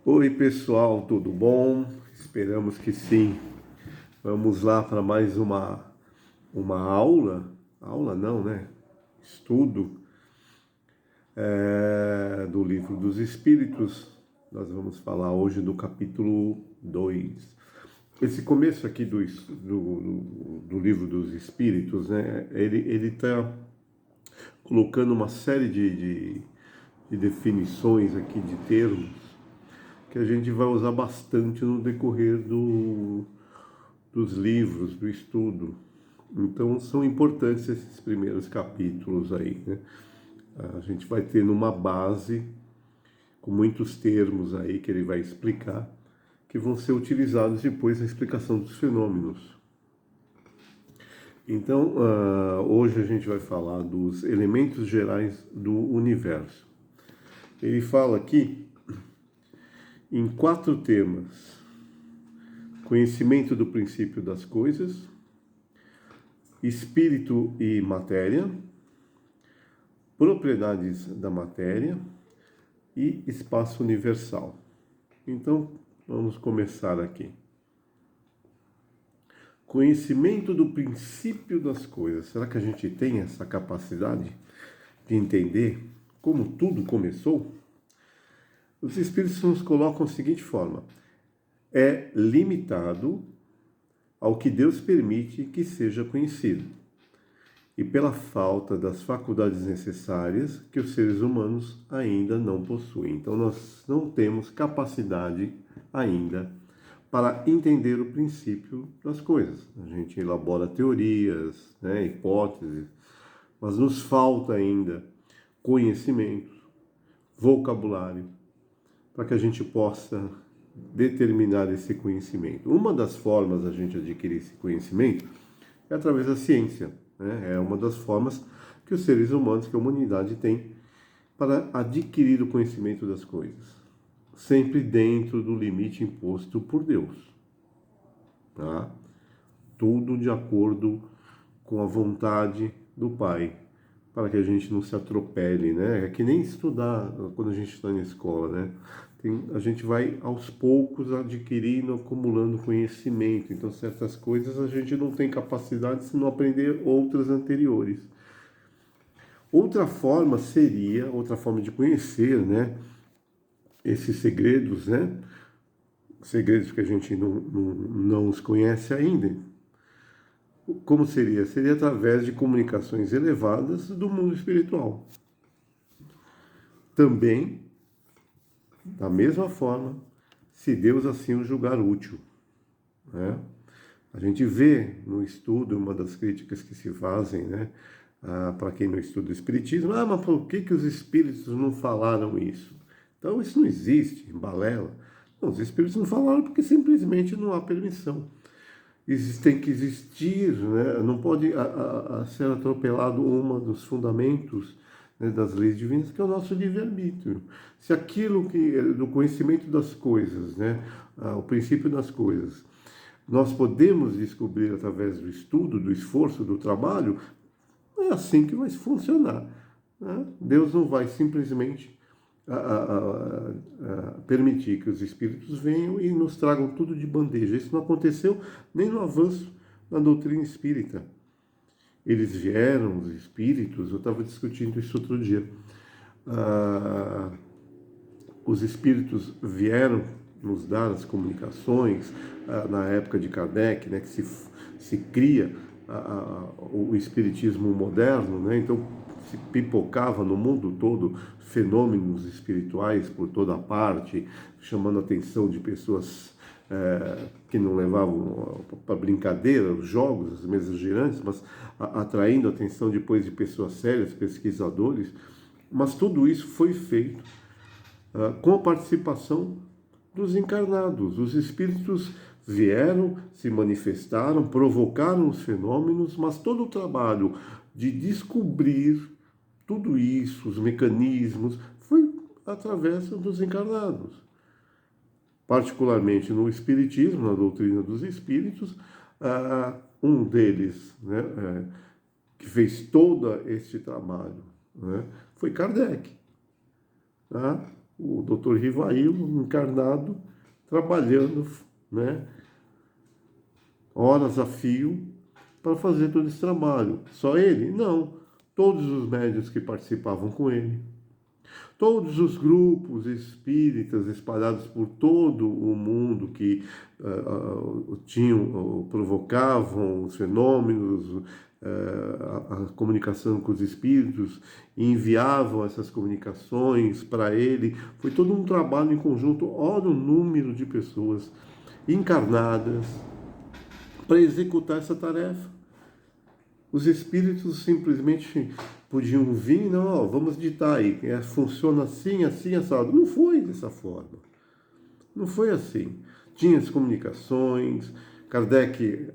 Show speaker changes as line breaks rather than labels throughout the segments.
Oi pessoal, tudo bom? Esperamos que sim. Vamos lá para mais uma aula. Aula não, né? Estudo do Livro dos Espíritos. Nós vamos falar hoje do capítulo 2. Esse começo aqui do Livro dos Espíritos, né? Ele está colocando uma série de definições aqui, de termos, que a gente vai usar bastante no decorrer dos livros, do estudo. Então são importantes esses primeiros capítulos aí, né? A gente vai ter uma base com muitos termos aí que ele vai explicar, que vão ser utilizados depois na explicação dos fenômenos. Então, hoje a gente vai falar dos elementos gerais do universo. Ele fala aqui em 4 temas: conhecimento do princípio das coisas, espírito e matéria, propriedades da matéria e espaço universal. Então, vamos começar aqui. Conhecimento do princípio das coisas. Será que a gente tem essa capacidade de entender como tudo começou? Os espíritos nos colocam da seguinte forma: é limitado ao que Deus permite que seja conhecido, e pela falta das faculdades necessárias que os seres humanos ainda não possuem. Então, nós não temos capacidade ainda para entender o princípio das coisas. A gente elabora teorias, né, hipóteses, mas nos falta ainda conhecimento, vocabulário, para que a gente possa determinar esse conhecimento. Uma das formas da gente adquirir esse conhecimento é através da ciência, né? É uma das formas que os seres humanos, que a humanidade tem para adquirir o conhecimento das coisas, sempre dentro do limite imposto por Deus, tá? Tudo de acordo com a vontade do Pai, para que a gente não se atropele, né? É que nem estudar quando a gente está na escola, né? A gente vai aos poucos adquirindo, acumulando conhecimento. Então, certas coisas a gente não tem capacidade se não aprender outras anteriores. Outra forma de conhecer, né, esses segredos, né? Segredos que a gente não os conhece ainda. Como seria? Seria através de comunicações elevadas do mundo espiritual. Também, da mesma forma, se Deus assim o julgar útil, né? A gente vê no estudo, uma das críticas que se fazem, né, para quem não estuda o Espiritismo: mas por que os Espíritos não falaram isso? Então, isso não existe, balela. Não, os Espíritos não falaram porque simplesmente não há permissão. Tem que existir, né? Não pode ser atropelado um dos fundamentos, né, das leis divinas, que é o nosso livre-arbítrio. Se aquilo que do conhecimento das coisas, né, o princípio das coisas, nós podemos descobrir através do estudo, do esforço, do trabalho, é assim que vai funcionar, né? Deus não vai simplesmente permitir que os espíritos venham e nos tragam tudo de bandeja. Isso não aconteceu nem no avanço da doutrina espírita. Eles vieram, os espíritos, eu estava discutindo isso outro dia. Os espíritos vieram nos dar as comunicações na época de Kardec, né, que se cria o espiritismo moderno, né? Então se pipocava no mundo todo fenômenos espirituais por toda parte, chamando a atenção de pessoas que não levavam para brincadeira os jogos, as mesas girantes, mas atraindo a atenção depois de pessoas sérias, pesquisadores. Mas tudo isso foi feito com a participação dos encarnados. Os espíritos vieram, se manifestaram, provocaram os fenômenos, mas todo o trabalho de descobrir tudo isso, os mecanismos, foi através dos encarnados. Particularmente no Espiritismo, na doutrina dos Espíritos, um deles, né, que fez todo este trabalho, né, foi Kardec. Tá? o Dr. Rivailo, encarnado, trabalhando, né, horas a fio para fazer todo esse trabalho. Só ele? Não. Todos os médiuns que participavam com ele. Todos os grupos espíritas espalhados por todo o mundo que provocavam os fenômenos, a comunicação com os espíritos, e enviavam essas comunicações para ele. Foi todo um trabalho em conjunto. Olha o número de pessoas encarnadas para executar essa tarefa. Os espíritos simplesmente podiam vir, não, ó, vamos ditar aí, funciona assim, assim, assado. Não foi dessa forma. Não foi assim. Tinha as comunicações, Kardec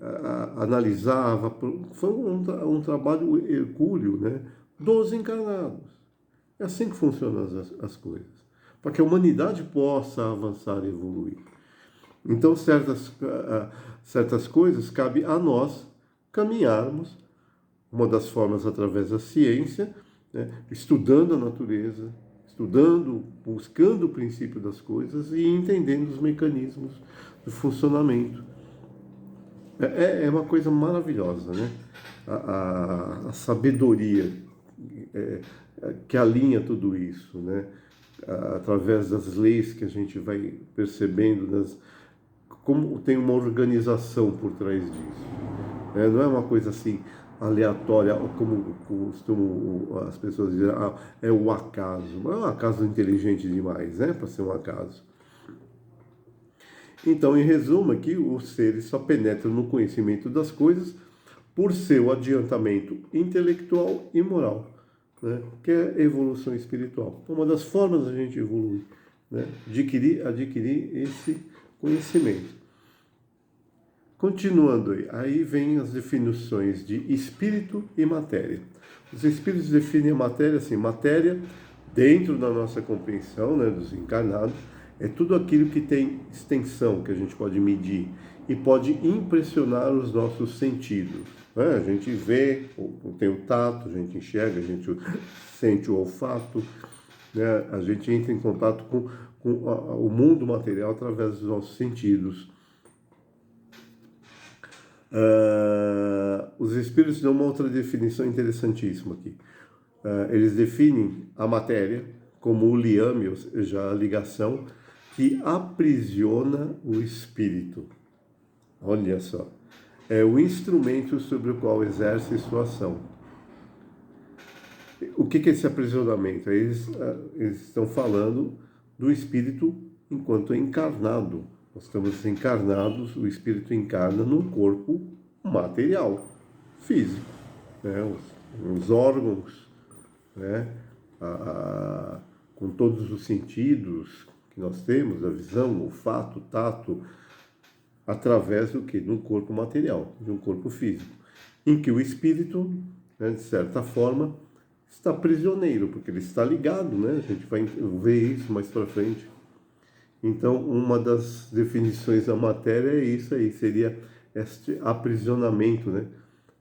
analisava, foi um trabalho hercúleo, né, dos encarnados. É assim que funcionam as coisas. Para que a humanidade possa avançar e evoluir. Então, certas coisas cabe a nós caminharmos. Uma das formas através da ciência, né, estudando a natureza, estudando, buscando o princípio das coisas e entendendo os mecanismos do funcionamento. É uma coisa maravilhosa, né? A sabedoria que alinha tudo isso, né? Através das leis que a gente vai percebendo, como tem uma organização por trás disso. Não é uma coisa assim aleatória, como costumam as pessoas dizer, é o acaso. Não é um acaso inteligente demais, né, para ser um acaso. Então, em resumo, aqui os seres só penetram no conhecimento das coisas por seu adiantamento intelectual e moral, né, que é a evolução espiritual. Uma das formas da gente evoluir, né, adquirir esse conhecimento. Continuando aí vem as definições de espírito e matéria. Os espíritos definem a matéria assim, matéria, dentro da nossa compreensão, né, dos encarnados, é tudo aquilo que tem extensão, que a gente pode medir e pode impressionar os nossos sentidos. Né? A gente vê, tem o tato, a gente enxerga, a gente sente o olfato, né? A gente entra em contato com o mundo material através dos nossos sentidos. Os espíritos dão uma outra definição interessantíssima aqui. Eles definem a matéria como o liame, ou seja, a ligação que aprisiona o espírito. Olha só. É o instrumento sobre o qual exerce sua ação. O que é esse aprisionamento? Eles estão falando do espírito enquanto encarnado. Nós estamos encarnados, o espírito encarna num corpo material, físico, né? Os órgãos, né? Com todos os sentidos que nós temos, a visão, o olfato, o tato, através do que? De um corpo material, de um corpo físico, em que o espírito, né, de certa forma, está prisioneiro, porque ele está ligado, né? A gente vai ver isso mais para frente. Então, uma das definições da matéria é isso aí, seria este aprisionamento, né?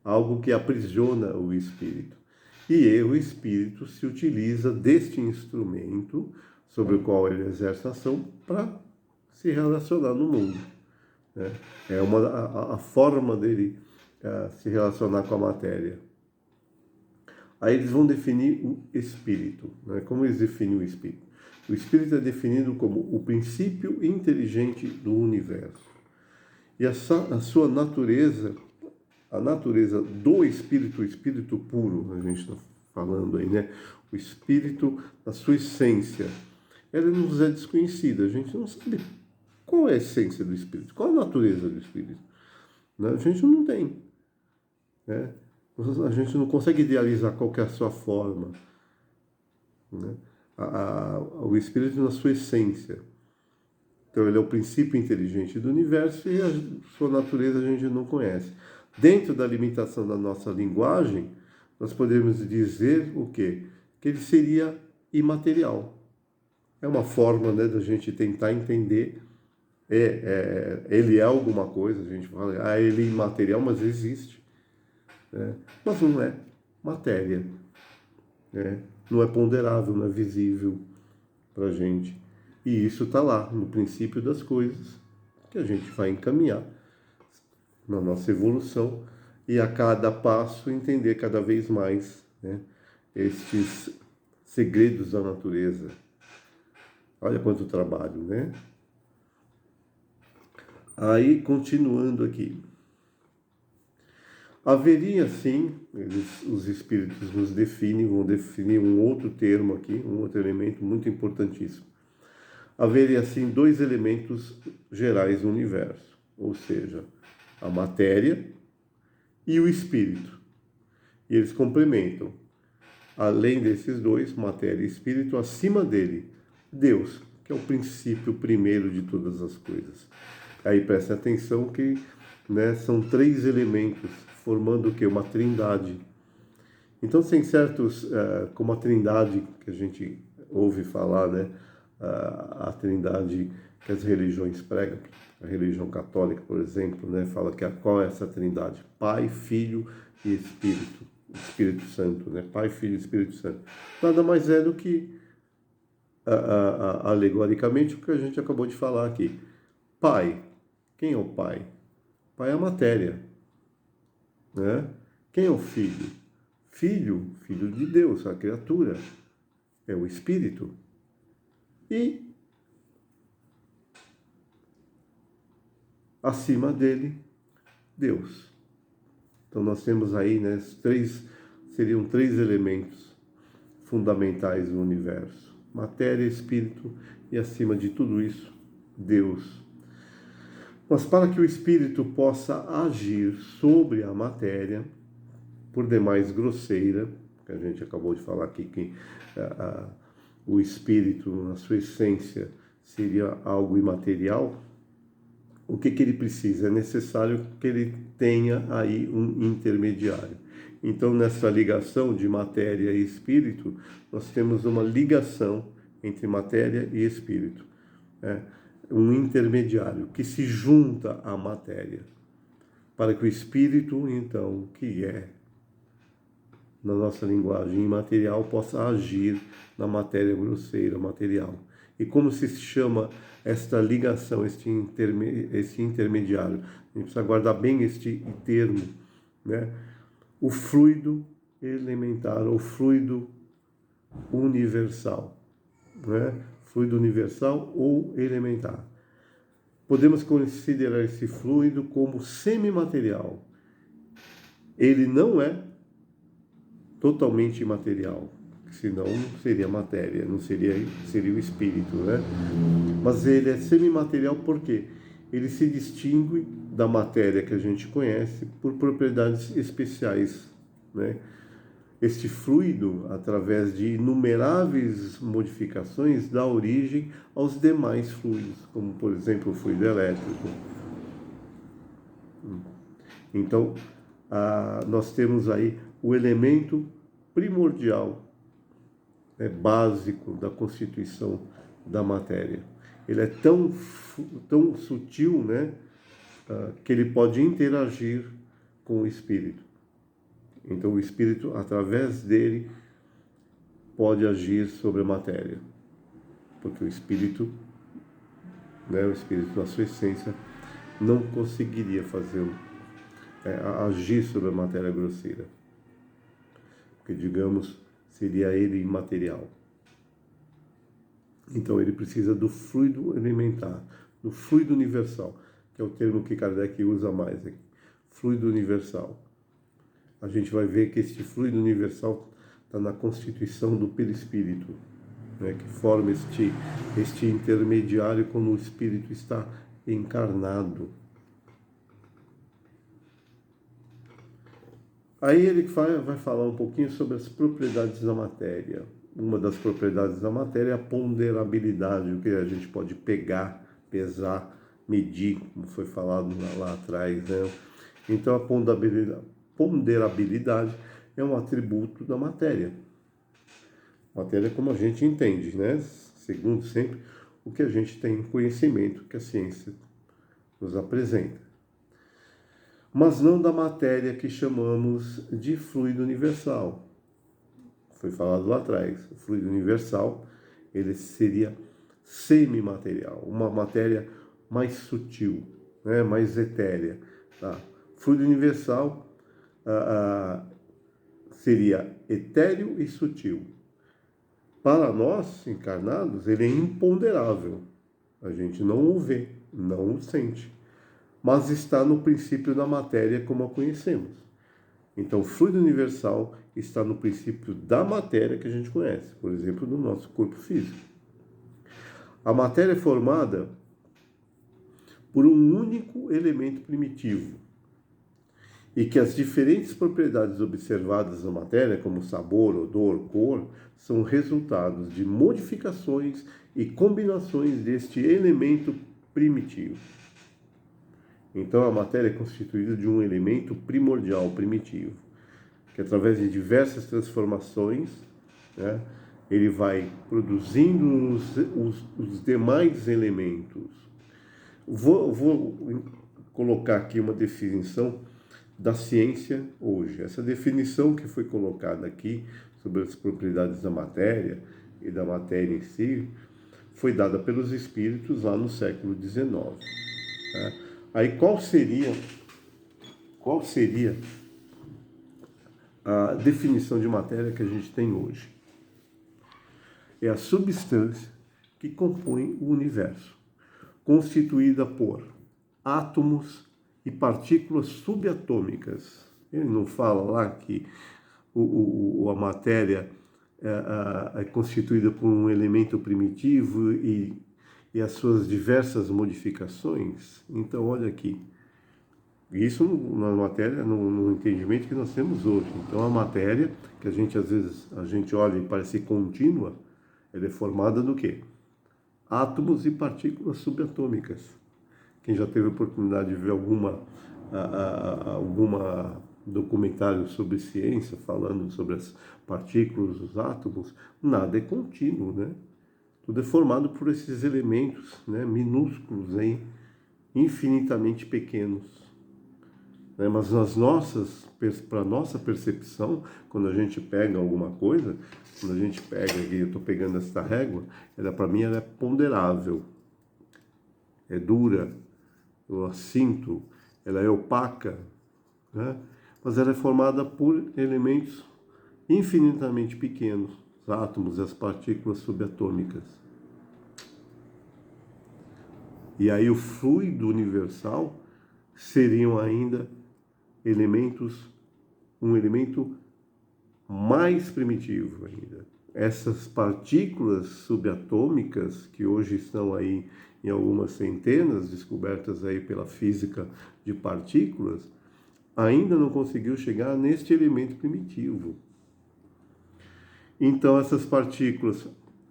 Algo que aprisiona o espírito. E o espírito se utiliza deste instrumento sobre o qual ele exerce ação para se relacionar no mundo, né? É a forma dele se relacionar com a matéria. Aí eles vão definir o espírito, né? Como eles definem o espírito? O espírito é definido como o princípio inteligente do universo. E a sua natureza, a natureza do espírito, o espírito puro, a gente está falando aí, né? O espírito, a sua essência, ela nos é desconhecida. A gente não sabe qual é a essência do espírito, qual a natureza do espírito, né? A gente não tem, né? A gente não consegue idealizar qual que é a sua forma, né? O espírito na sua essência. Então ele é o princípio inteligente do universo e a sua natureza a gente não conhece. Dentro da limitação da nossa linguagem, nós podemos dizer o quê? Que ele seria imaterial. É uma forma, né, da gente tentar entender. Ele é alguma coisa, a gente fala, ele é imaterial, mas existe, né? Mas não é matéria, né? Não é ponderável, não é visível para a gente. E isso está lá, no princípio das coisas, que a gente vai encaminhar na nossa evolução e a cada passo entender cada vez mais, né, estes segredos da natureza. Olha quanto trabalho, né? Aí, continuando aqui. Haveria, sim, os espíritos nos definem, vão definir um outro termo aqui, um outro elemento muito importantíssimo. Haveria, assim, dois elementos gerais no universo, ou seja, a matéria e o espírito. E eles complementam. Além desses dois, matéria e espírito, acima dele, Deus, que é o princípio primeiro de todas as coisas. Aí preste atenção que, né, são três elementos, formando o quê? Uma trindade. Então, tem certos, como a trindade que a gente ouve falar, né, a trindade que as religiões pregam, a religião católica, por exemplo, né, fala que qual é essa trindade? Pai, Filho e Espírito. Espírito Santo, né? Pai, Filho e Espírito Santo. Nada mais é do que, alegoricamente, o que a gente acabou de falar aqui. Pai. Quem é o pai? Pai é a matéria, né? Quem é o filho? Filho, filho de Deus, a criatura. É o Espírito. E, acima dele, Deus. Então, nós temos aí, né, seriam três elementos fundamentais no universo: matéria, espírito e, acima de tudo isso, Deus. Mas para que o espírito possa agir sobre a matéria, por demais grosseira, que a gente acabou de falar aqui, que o espírito, na sua essência, seria algo imaterial, o que ele precisa? É necessário que ele tenha aí um intermediário. Então, nessa ligação de matéria e espírito, nós temos uma ligação entre matéria e espírito. Um intermediário que se junta à matéria, para que o espírito, então, que é, na nossa linguagem imaterial, possa agir na matéria grosseira, material. E como se chama esta ligação, este intermediário? A gente precisa guardar bem este termo, né? O fluido elementar, ou fluido universal, né? Fluido universal ou elementar. Podemos considerar esse fluido como semimaterial. Ele não é totalmente imaterial, senão seria matéria, não seria o espírito, né? Mas ele é semimaterial porque ele se distingue da matéria que a gente conhece por propriedades especiais, né? Este fluido, através de inumeráveis modificações, dá origem aos demais fluidos, como, por exemplo, o fluido elétrico. Então, nós temos aí o elemento primordial, básico da constituição da matéria. Ele é tão sutil, né, que ele pode interagir com o espírito. Então, o espírito, através dele, pode agir sobre a matéria. Porque o espírito, na sua essência, não conseguiria agir sobre a matéria grosseira. Porque, digamos, seria ele imaterial. Então, ele precisa do fluido elementar, do fluido universal, que é o termo que Kardec usa mais aqui. Fluido universal. A gente vai ver que este fluido universal está na constituição do perispírito, né, que forma este intermediário quando o espírito está encarnado. Aí ele vai falar um pouquinho sobre as propriedades da matéria. Uma das propriedades da matéria é a ponderabilidade, o que a gente pode pegar, pesar, medir, como foi falado lá atrás, né? Então, a ponderabilidade é um atributo da matéria. Matéria como a gente entende, né? Segundo sempre o que a gente tem conhecimento, que a ciência nos apresenta. Mas não da matéria que chamamos de fluido universal. Foi falado lá atrás. O fluido universal, ele seria semimaterial, uma matéria mais sutil, né, mais etérea. Tá? Fluido universal seria etéreo e sutil. Para nós, encarnados, ele é imponderável. A gente não o vê, não o sente. Mas está no princípio da matéria como a conhecemos. Então, o fluido universal está no princípio da matéria que a gente conhece, por exemplo, do nosso corpo físico. A matéria é formada por um único elemento primitivo, e que as diferentes propriedades observadas na matéria, como sabor, odor, cor, são resultados de modificações e combinações deste elemento primitivo. Então, a matéria é constituída de um elemento primordial, primitivo, que através de diversas transformações, né, ele vai produzindo os demais elementos. Vou colocar aqui uma definição da ciência hoje. Essa definição que foi colocada aqui sobre as propriedades da matéria e da matéria em si foi dada pelos espíritos lá no século XIX. Tá? Aí qual seria a definição de matéria que a gente tem hoje? É a substância que compõe o universo, constituída por átomos e partículas subatômicas. Ele não fala lá que a matéria é constituída por um elemento primitivo e as suas diversas modificações? Então, olha aqui. Isso na matéria, no entendimento que nós temos hoje. Então, a matéria, que a gente às vezes olha e parece contínua, ela é formada do quê? Átomos e partículas subatômicas. Quem já teve a oportunidade de ver alguma documentário sobre ciência, falando sobre as partículas, os átomos, nada é contínuo, né? Tudo é formado por esses elementos, né, minúsculos, hein, infinitamente pequenos. Né? Mas para a nossa percepção, quando a gente pega alguma coisa, quando a gente pega aqui, eu estou pegando esta régua, para mim ela é ponderável, é dura, eu a sinto, ela é opaca, né? Mas ela é formada por elementos infinitamente pequenos, os átomos e as partículas subatômicas. E aí o fluido universal seriam ainda um elemento mais primitivo ainda. Essas partículas subatômicas, que hoje estão aí em algumas centenas, descobertas aí pela física de partículas, ainda não conseguiu chegar neste elemento primitivo. Então, essas partículas,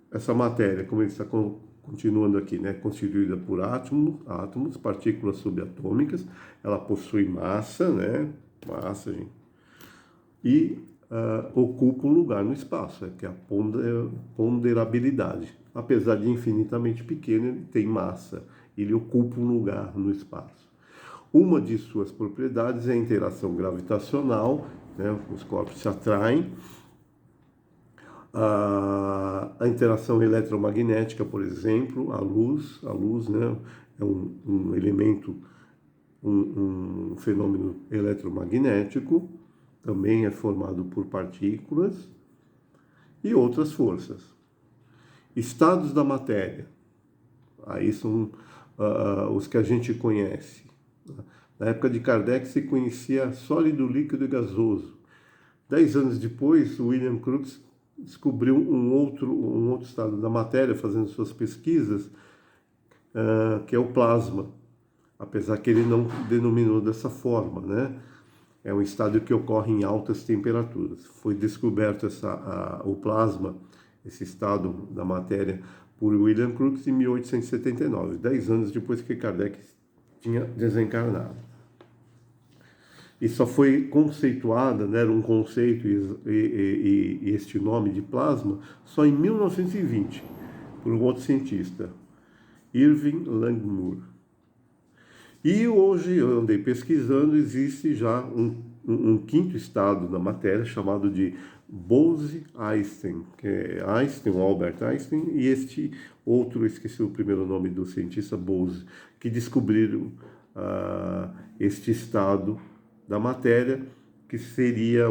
essa matéria, como ele está continuando aqui, né, constituída por átomos, partículas subatômicas, ela possui massa, né, gente, e ocupa um lugar no espaço, que é a ponderabilidade. Apesar de infinitamente pequeno, ele tem massa, ele ocupa um lugar no espaço. Uma de suas propriedades é a interação gravitacional, né? Os corpos se atraem. A interação eletromagnética, por exemplo, a luz, né? É um elemento, um fenômeno eletromagnético, também é formado por partículas e outras forças. Estados da matéria, aí são os que a gente conhece. Na época de Kardec se conhecia sólido, líquido e gasoso. 10 anos depois, William Crookes descobriu um outro estado da matéria, fazendo suas pesquisas, que é o plasma, apesar que ele não denominou dessa forma, né? É um estado que ocorre em altas temperaturas. Foi descoberto o plasma, esse estado da matéria, por William Crookes em 1879, 10 anos depois que Kardec tinha desencarnado. E só foi conceituada, né, era um conceito e este nome de plasma, só em 1920, por um outro cientista, Irving Langmuir. E hoje, eu andei pesquisando, existe já um quinto estado da matéria chamado de Bose-Einstein, que é Einstein, o Albert Einstein, e este outro, esqueci o primeiro nome do cientista, Bose, que descobriram este estado da matéria, que seria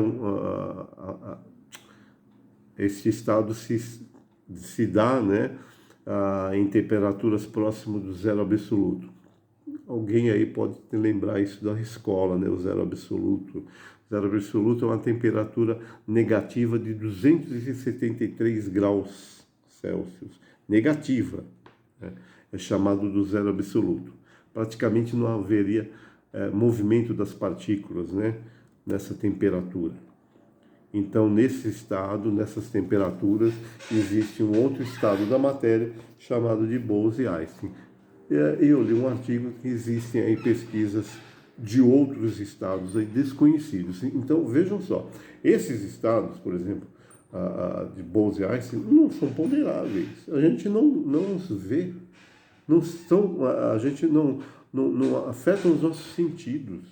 este estado se dá, né, em temperaturas próximas do zero absoluto. Alguém aí pode lembrar isso da escola, né, o zero absoluto. O zero absoluto é uma temperatura negativa de 273 graus Celsius. Negativa, né? É chamado do zero absoluto. Praticamente não haveria movimento das partículas, né, nessa temperatura. Então, nesse estado, nessas temperaturas, existe um outro estado da matéria chamado de Bose-Einstein. Eu li um artigo que existem aí pesquisas de outros estados aí desconhecidos. Então, vejam só, esses estados, por exemplo, de Bose-Einstein, não são ponderáveis. A gente não os vê, não são, a gente não afetam os nossos sentidos.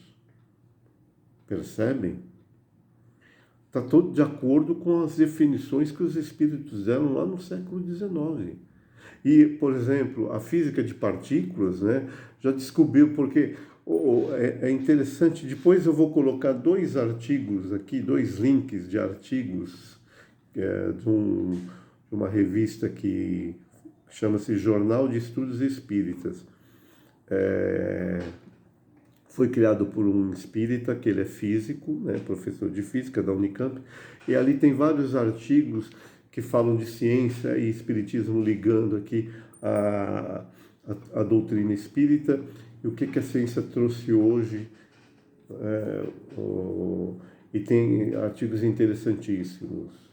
Percebem? Está todo de acordo com as definições que os espíritos deram lá no século XIX. E, por exemplo, a física de partículas, né, já descobriu, porque é interessante, depois eu vou colocar 2 artigos aqui, 2 links de artigos de uma revista que chama-se Jornal de Estudos Espíritas. Foi criado por um espírita, que ele é físico, né, professor de física da Unicamp, e ali tem vários artigos que falam de ciência e espiritismo, ligando aqui a doutrina espírita e o que a ciência trouxe hoje. E tem artigos interessantíssimos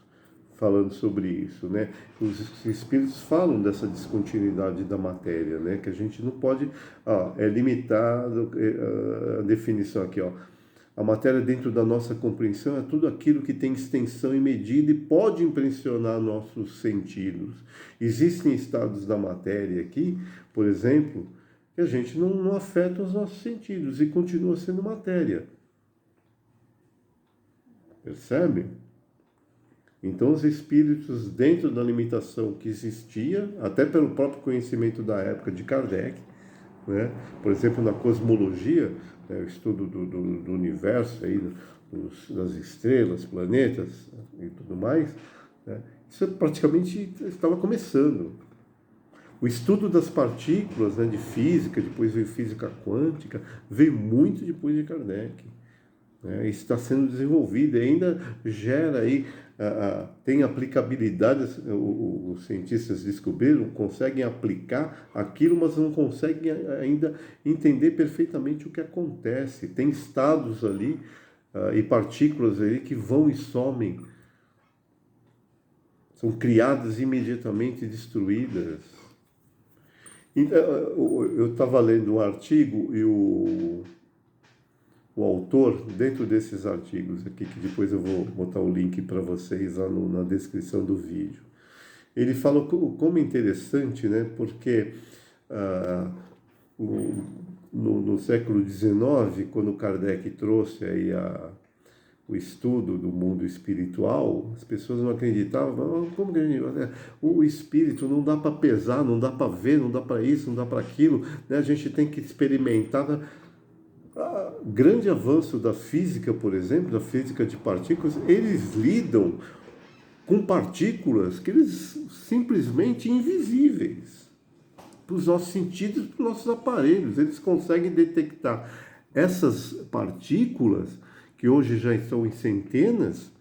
falando sobre isso, né? Os espíritos falam dessa descontinuidade da matéria, né? Que a gente não pode, é limitado, a definição aqui, ó. A matéria, dentro da nossa compreensão, é tudo aquilo que tem extensão e medida e pode impressionar nossos sentidos. Existem estados da matéria aqui, por exemplo, que a gente não afeta os nossos sentidos e continua sendo matéria. Percebe? Então, os espíritos, dentro da limitação que existia, até pelo próprio conhecimento da época de Kardec, né? Por exemplo, na cosmologia, né, o estudo do universo, aí, das estrelas, planetas e tudo mais, né? Isso praticamente estava começando. O estudo das partículas, né, de física, depois veio física quântica, veio muito depois de Kardec. Está sendo desenvolvido e ainda gera aí, tem aplicabilidade, os cientistas descobriram, conseguem aplicar aquilo, mas não conseguem ainda entender perfeitamente o que acontece. Tem estados ali e partículas ali que vão e somem, são criadas imediatamente e destruídas. Então, eu estava lendo um artigo e o autor, dentro desses artigos aqui, que depois eu vou botar o link para vocês lá na descrição do vídeo, ele fala como é interessante, né? Porque no século XIX, quando Kardec trouxe aí o estudo do mundo espiritual, as pessoas não acreditavam. Como que a gente, né? O espírito não dá para pesar, não dá para ver, não dá para isso, não dá para aquilo, né? A gente tem que experimentar. Grande avanço da física, por exemplo, da física de partículas, eles lidam com partículas que eles simplesmente invisíveis para os nossos sentidos, para os nossos aparelhos. Eles conseguem detectar essas partículas, que hoje já estão em centenas,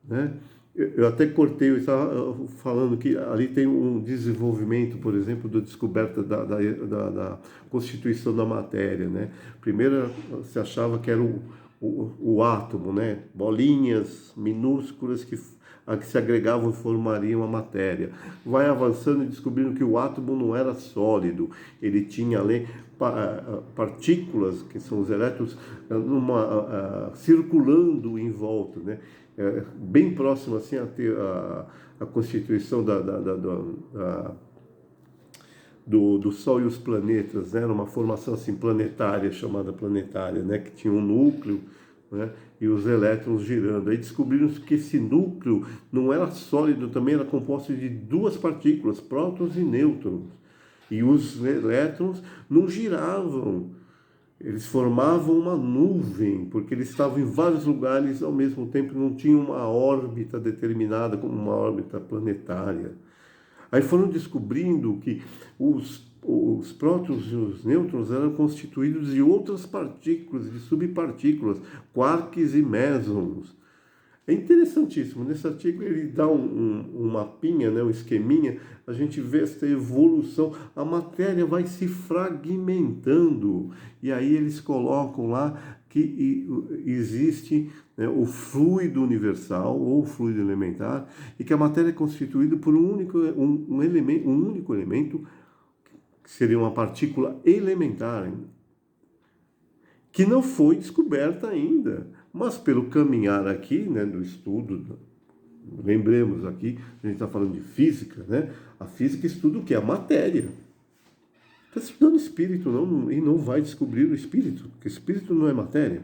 né? Eu até cortei, eu estava falando que ali tem um desenvolvimento, por exemplo, da descoberta da constituição da matéria, né? Primeiro se achava que era o átomo, né? Bolinhas minúsculas que se agregavam e formariam a matéria. Vai avançando e descobrindo que o átomo não era sólido, ele tinha ali partículas, que são os elétrons, circulando em volta, né? Bem próximo assim a constituição do Sol e os planetas, né? Era uma formação assim planetária, chamada planetária, né? Que tinha um núcleo, né, e os elétrons girando. Aí descobriram que esse núcleo não era sólido, também era composto de duas partículas, prótons e nêutrons. E os elétrons não giravam, eles formavam uma nuvem, porque eles estavam em vários lugares ao mesmo tempo, não tinham uma órbita determinada, como uma órbita planetária. Aí foram descobrindo que os prótons e os nêutrons eram constituídos de outras partículas, de subpartículas, quarks e mesons. É interessantíssimo. Nesse artigo ele dá um mapinha, né, um esqueminha, a gente vê essa evolução. A matéria vai se fragmentando. E aí eles colocam lá que existe, né, o fluido universal ou fluido elementar, e que a matéria é constituída por um único elemento, que seria uma partícula elementar, que não foi descoberta ainda. Mas pelo caminhar aqui, né, do estudo, lembremos aqui, a gente está falando de física, né? A física estuda o que? A matéria. Está estudando espírito não, e não vai descobrir o espírito, porque espírito não é matéria.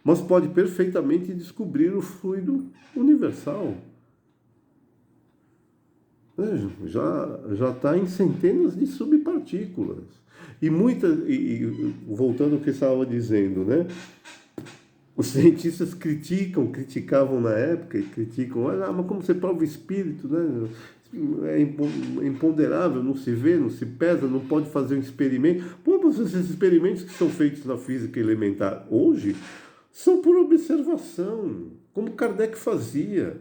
Mas pode perfeitamente descobrir o fluido universal. Já está em centenas de subpartículas. E muitas, voltando ao que eu estava dizendo, né? Os cientistas criticavam na época e criticam, mas como você prova o espírito, né? É imponderável, não se vê, não se pesa, não pode fazer um experimento. Pô, mas esses experimentos que são feitos na física elementar hoje são por observação, como Kardec fazia,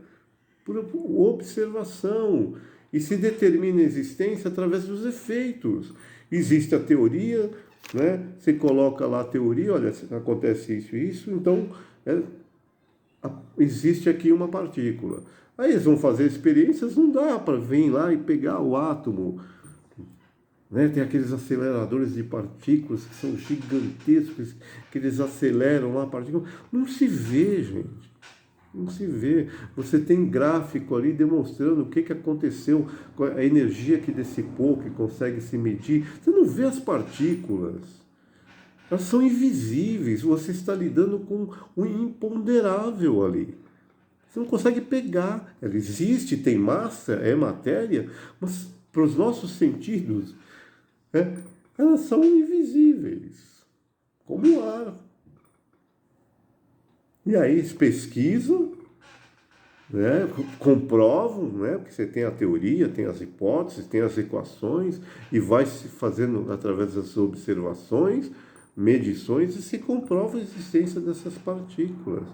por observação. E se determina a existência através dos efeitos. Existe a teoria, né? Você coloca lá a teoria, olha, acontece isso e isso, então existe aqui uma partícula. Aí eles vão fazer experiências, não dá para vir lá e pegar o átomo, né? Tem aqueles aceleradores de partículas que são gigantescos, que eles aceleram lá a partícula. Não se vê, gente. Não se vê. Você tem gráfico ali demonstrando o que aconteceu, a energia que dissipou, que consegue se medir. Você não vê as partículas. Elas são invisíveis. Você está lidando com o imponderável ali. Você não consegue pegar. Ela existe, tem massa, é matéria, mas para os nossos sentidos, né, elas são invisíveis, como o ar. E aí eles pesquisam, né, comprovam, né, porque você tem a teoria, tem as hipóteses, tem as equações, e vai se fazendo através das observações, medições, e se comprova a existência dessas partículas.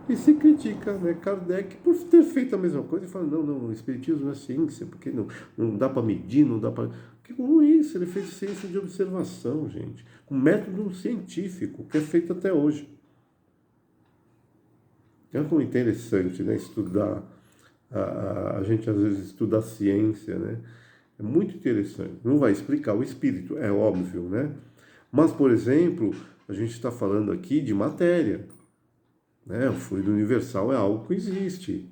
E se critica, né, Kardec por ter feito a mesma coisa e fala, não, o espiritismo não é ciência, porque não dá para medir, não dá para... Que com isso, ele fez ciência de observação, gente, um método científico, que é feito até hoje. É como interessante, né, estudar, a gente às vezes estuda a ciência, né, é muito interessante. Não vai explicar o espírito, é óbvio, né, mas, por exemplo, a gente está falando aqui de matéria, né, o fluido universal é algo que existe,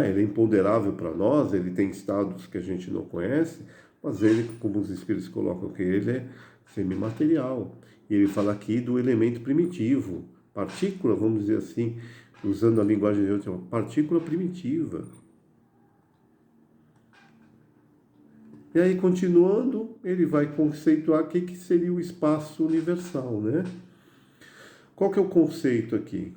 ele é imponderável para nós, ele tem estados que a gente não conhece, mas ele, como os espíritos colocam que ele é semimaterial. E ele fala aqui do elemento primitivo, partícula, vamos dizer assim, usando a linguagem de hoje, uma partícula primitiva. E aí, continuando, ele vai conceituar o que seria o espaço universal, né? Qual que é o conceito aqui?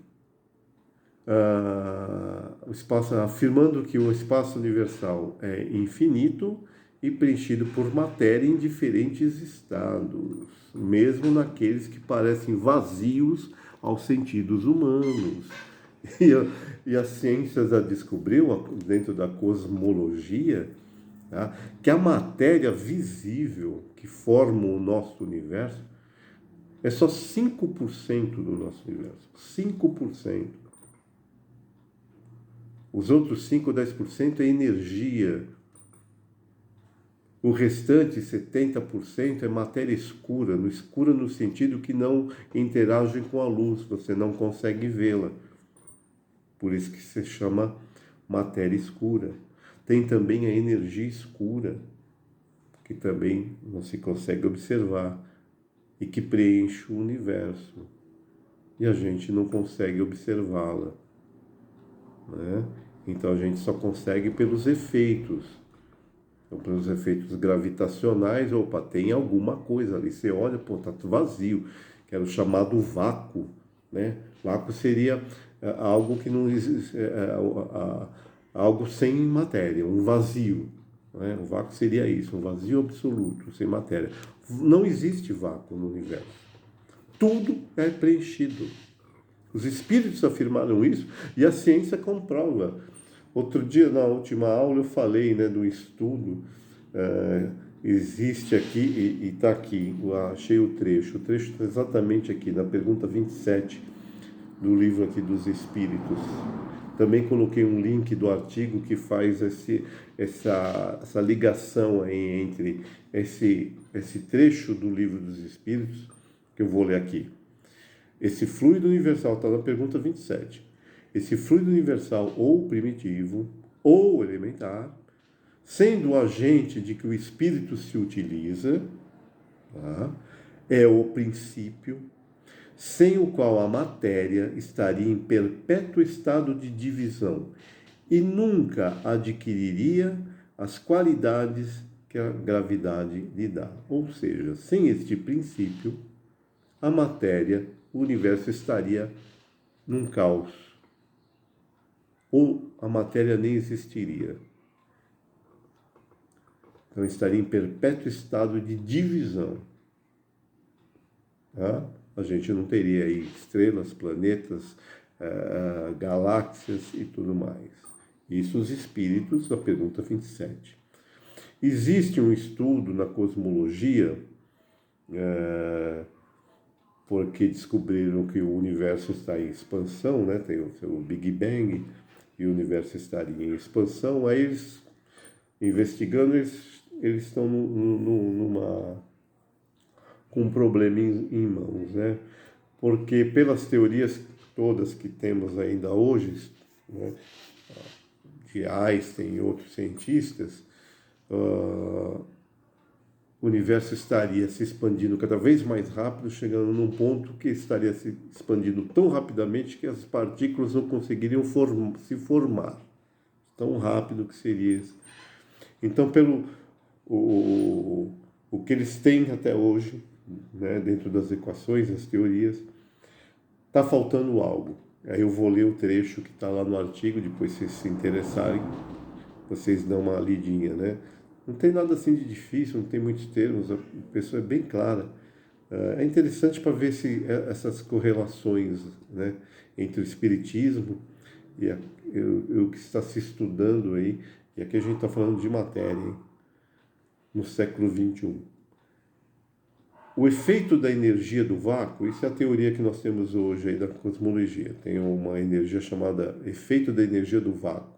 O espaço, afirmando que o espaço universal é infinito e preenchido por matéria em diferentes estados, mesmo naqueles que parecem vazios aos sentidos humanos. E a ciência já descobriu, dentro da cosmologia, tá, que a matéria visível que forma o nosso universo é só 5% do nosso universo. 5%. Os outros 5 ou 10% é energia. O restante, 70%, é matéria escura. Escura no sentido que não interage com a luz, você não consegue vê-la. Por isso que se chama matéria escura. Tem também a energia escura, que também não se consegue observar e que preenche o universo. e a gente não consegue observá-la, né? Então a gente só consegue pelos efeitos. Então, pelos efeitos gravitacionais, opa, tem alguma coisa ali. Você olha, pô, tá vazio, que era o chamado vácuo, né? Vácuo seria algo que não existe, algo sem matéria, um vazio, né? O vácuo seria isso, um vazio absoluto, sem matéria. Não existe vácuo no universo. Tudo é preenchido. Os espíritos afirmaram isso e a ciência comprova. Outro dia, na última aula, eu falei, né, do estudo. Existe aqui, e está aqui, eu achei o trecho está exatamente aqui, na pergunta 27 do livro aqui dos Espíritos. Também coloquei um link do artigo que faz essa ligação aí entre esse trecho do livro dos Espíritos, que eu vou ler aqui. Esse fluido universal, está na pergunta 27. Esse fluido universal ou primitivo ou elementar, sendo o agente de que o espírito se utiliza, tá? É o princípio sem o qual a matéria estaria em perpétuo estado de divisão e nunca adquiriria as qualidades que a gravidade lhe dá. Ou seja, sem este princípio, a matéria, o universo estaria num caos. Ou a matéria nem existiria. Então estaria em perpétuo estado de divisão. Tá? A gente não teria aí estrelas, planetas, galáxias e tudo mais. Isso os espíritos, na pergunta 27. Existe um estudo na cosmologia, porque descobriram que o universo está em expansão, né? Tem o Big Bang e o universo estaria em expansão. Aí eles, investigando, eles estão com um problema em mãos, né? Porque pelas teorias todas que temos ainda hoje, né, de Einstein e outros cientistas, o universo estaria se expandindo cada vez mais rápido, chegando num ponto que estaria se expandindo tão rapidamente que as partículas não conseguiriam se formar. Tão rápido que seria isso. Então, pelo o que eles têm até hoje, né, dentro das equações, das teorias, está faltando algo. Aí eu vou ler o trecho que está lá no artigo, depois se se interessarem, vocês dão uma lidinha, né? Não tem nada assim de difícil, não tem muitos termos, a pessoa é bem clara. É interessante para ver se essas correlações, né, entre o espiritismo e o que está se estudando aí, e aqui a gente está falando de matéria, hein, no século XXI. O efeito da energia do vácuo, isso é a teoria que nós temos hoje aí da cosmologia. Tem uma energia chamada efeito da energia do vácuo,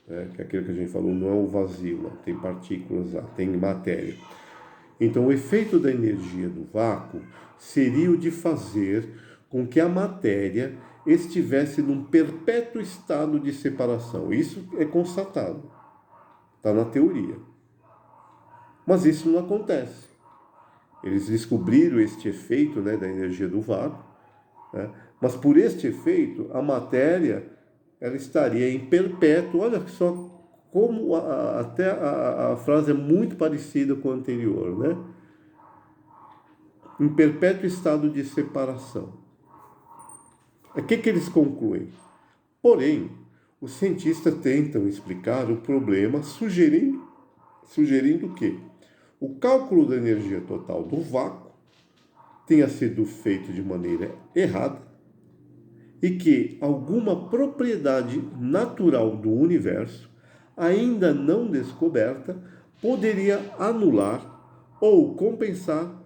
né? Que é aquilo que a gente falou, não é o vazio, lá, tem partículas lá, tem matéria. Então, o efeito da energia do vácuo seria o de fazer com que a matéria estivesse num perpétuo estado de separação. Isso é constatado, está na teoria. Mas isso não acontece. Eles descobriram este efeito, né, da energia do vácuo, né? Mas por este efeito, a matéria ela estaria em perpétuo. Olha só como até a frase é muito parecida com a anterior, né? Em perpétuo estado de separação. O que eles concluem? Porém, os cientistas tentam explicar o problema sugerindo que o cálculo da energia total do vácuo tenha sido feito de maneira errada e que alguma propriedade natural do universo, ainda não descoberta, poderia anular ou compensar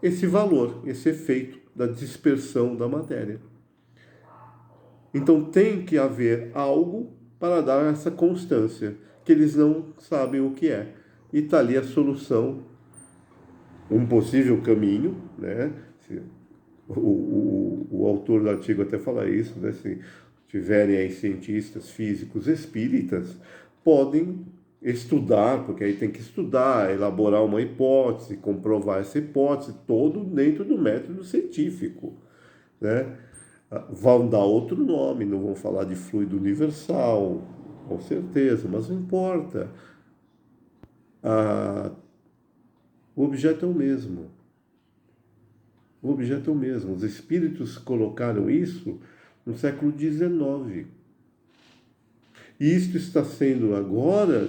esse valor, esse efeito da dispersão da matéria. Então tem que haver algo para dar essa constância, que eles não sabem o que é. E está ali a solução, um possível caminho, né? O autor do artigo até fala isso, né? Se tiverem aí cientistas físicos espíritas, podem estudar, porque aí tem que estudar, elaborar uma hipótese, comprovar essa hipótese, todo dentro do método científico, né? Vão dar outro nome, não vão falar de fluido universal, com certeza, mas não importa. Ah, o objeto é o mesmo. O objeto é o mesmo. Os espíritos colocaram isso no século XIX. E isto está sendo agora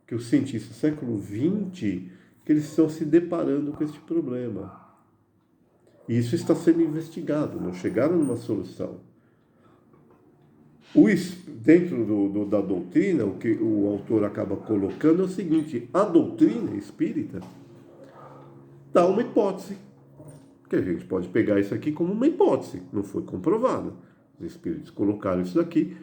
que os cientistas, século XX, que eles estão se deparando com este problema. E isso está sendo investigado, não chegaram numa solução. Dentro da doutrina, o que o autor acaba colocando é o seguinte: a doutrina espírita dá uma hipótese, que a gente pode pegar isso aqui como uma hipótese, não foi comprovada. Os espíritos colocaram isso daqui